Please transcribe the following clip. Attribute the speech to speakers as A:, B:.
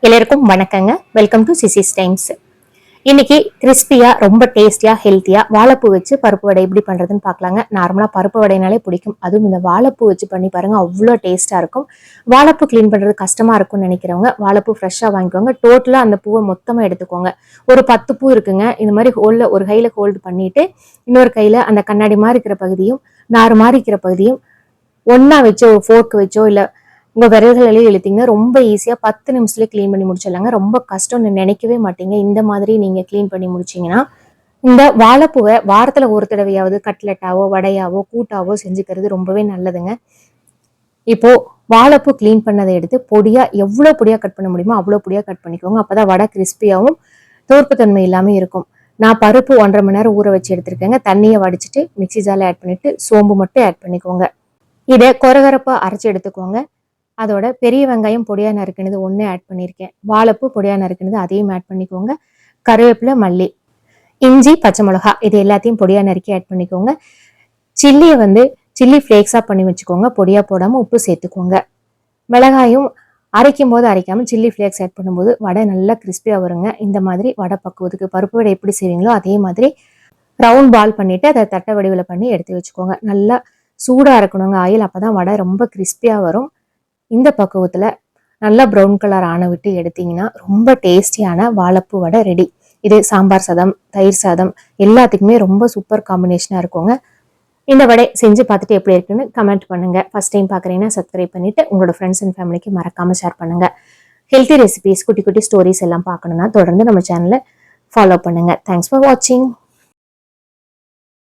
A: எல்லாருக்கும் வணக்கங்க. Welcome to சிசிஸ் டைம்ஸ். இன்னைக்கு கிறிஸ்பியா ரொம்ப டேஸ்டியா ஹெல்த்தியா வாழைப்பூ வச்சு பருப்பு வடை எப்படி பண்றதுன்னு பார்க்கலாங்க. நார்மலா பருப்பு வடைனாலே பிடிக்கும், அதுவும் இந்த வாழைப்பூ வச்சு பண்ணி பாருங்க, அவ்வளோ டேஸ்டா இருக்கும். வாழைப்பூ கிளீன் பண்றது கஷ்டமா இருக்கும்னு நினைக்கிறவங்க வாழைப்பூ ஃப்ரெஷ்ஷா வாங்கிக்கோங்க. டோட்டலா அந்த பூவை மொத்தமா எடுத்துக்கோங்க. ஒரு 10 பூ இருக்குங்க. இந்த மாதிரி ஒரு கையில ஹோல்டு பண்ணிட்டு இன்னொரு கையில அந்த கண்ணாடி மாதிரி இருக்கிற பகுதியும் நார் மாதிரி இருக்கிற பகுதியும் ஒன்னா வச்சோ ஒரு ஃபோர்க் வச்சோ இல்ல உங்க விரல்களிலேயே இழுத்தீங்கன்னா ரொம்ப ஈஸியா 10 நிமிஷத்துல கிளீன் பண்ணி முடிச்சிடலாங்க. ரொம்ப கஷ்டம்னு நினைக்கவே மாட்டீங்க. இந்த மாதிரி நீங்க கிளீன் பண்ணி முடிச்சீங்கன்னா இந்த வாழைப்பூவை வாரத்துல ஒரு தடவையாவது கட்லெட்டாவோ வடையாவோ கூட்டாவோ செஞ்சுக்கிறது ரொம்பவே நல்லதுங்க. இப்போ வாழைப்பூ கிளீன் பண்ணதை எடுத்து பொடியா எவ்வளவு பொடியா கட் பண்ண முடியுமோ அவ்வளவு பொடியா கட் பண்ணிக்கோங்க. அப்பதான் வடை கிறிஸ்பியாவும் தோற்புத்தன்மை இல்லாம இருக்கும். நான் பருப்பு 1.5 மணி நேரம் ஊற வச்சு எடுத்திருக்கேங்க. தண்ணியை வடிச்சிட்டு மிக்சி ஜார்ல ஆட் பண்ணிட்டு சோம்பு மட்டும் ஆட் பண்ணிக்கோங்க. இதை கொரகரப்பா அரைச்சு எடுத்துக்கோங்க. அதோட பெரிய வெங்காயம் பொடியா நறுக்கினது 1 ஆட் பண்ணியிருக்கேன். வாழைப்பூ பொடியா நறுக்கினது அதையும் ஆட் பண்ணிக்கோங்க. கருவேப்பிலை, மல்லி, இஞ்சி, பச்சை மிளகா இது எல்லாத்தையும் பொடியா நறுக்கி ஆட் பண்ணிக்கோங்க. சில்லியை சில்லி ஃப்ளேக்ஸா பண்ணி வச்சுக்கோங்க. பொடியா போடாம உப்பு சேர்த்துக்கோங்க. மிளகாயும் அரைக்கும் போது அரைக்காம சில்லி ஃப்ளேக்ஸ் ஆட் பண்ணும்போது வடை நல்லா கிறிஸ்பியா வருங்க. இந்த மாதிரி வடை பக்குவத்துக்கு பருப்பு வடை எப்படி செய்வீங்களோ அதே மாதிரி ரவுண்ட் பால் பண்ணிட்டு அதை தட்டை வடிவில் பண்ணி எடுத்து வச்சுக்கோங்க. நல்லா சூடா இருக்கணுங்க ஆயில், அப்பதான் வடை ரொம்ப கிறிஸ்பியா வரும். இந்த பக்குவத்துல நல்லா ப்ரௌன் கலர் ஆன விட்டு எடுத்தீங்கன்னா ரொம்ப டேஸ்டியான வாழைப்பூ வடை ரெடி. இது சாம்பார் சாதம், தயிர் சாதம் எல்லாத்துக்குமே ரொம்ப சூப்பர் காம்பினேஷனா இருக்குங்க. இந்த வடை செஞ்சு பார்த்துட்டு எப்படி இருக்குன்னு கமெண்ட் பண்ணுங்க. ஃபர்ஸ்ட் டைம் பார்க்குறீங்கன்னா சப்ஸ்கிரைப் பண்ணிட்டு உங்களோட ஃப்ரெண்ட்ஸ் அண்ட் ஃபேமிலிக்கு மறக்காம ஷேர் பண்ணுங்க. ஹெல்த்தி ரெசிபிஸ், குட்டி குட்டி ஸ்டோரிஸ் எல்லாம் பார்க்கணும்னா தொடர்ந்து நம்ம சேனலை ஃபாலோ பண்ணுங்க. தேங்க்ஸ் ஃபார் வாட்சிங்.